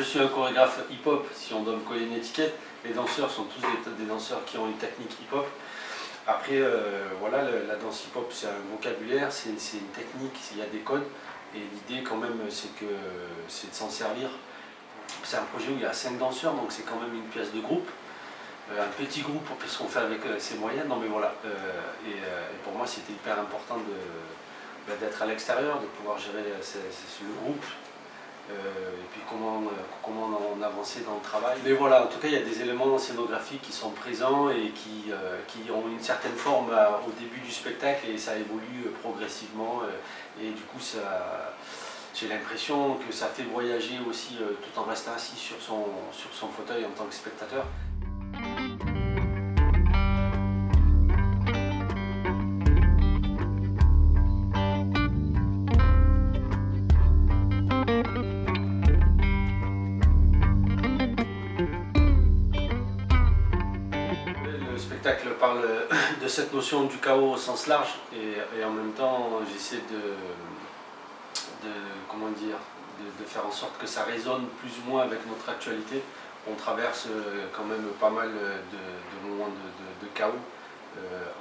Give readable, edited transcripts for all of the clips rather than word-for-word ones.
je suis un chorégraphe hip-hop, si on doit me coller une étiquette. Les danseurs sont tous des danseurs qui ont une technique hip-hop. Après, voilà, la danse hip-hop, c'est un vocabulaire, c'est une technique, il y a des codes. Et l'idée, quand même, c'est de s'en servir. C'est un projet où il y a 5 danseurs, donc c'est quand même une pièce de groupe. Un petit groupe, puisqu'on fait avec ses moyens. Non, mais voilà. Et pour moi, c'était hyper important d'être à l'extérieur, de pouvoir gérer le groupe. Et puis comment on avançait dans le travail. Mais voilà, en tout cas, il y a des éléments scénographiques qui sont présents et qui ont une certaine forme au début du spectacle, et ça évolue progressivement. Et du coup, j'ai l'impression que ça fait voyager aussi tout en restant assis sur son fauteuil en tant que spectateur. Le spectacle parle de cette notion du chaos au sens large, et en même temps j'essaie comment dire, de faire en sorte que ça résonne plus ou moins avec notre actualité. On traverse quand même pas mal de moments de chaos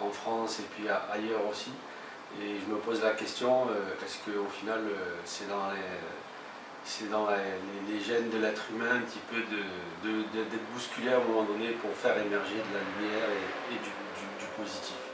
en France et puis ailleurs aussi. Et je me pose la question, est-ce qu'au final c'est dans les gènes de l'être humain un petit peu d'être bousculé à un moment donné pour faire émerger de la lumière et du positif.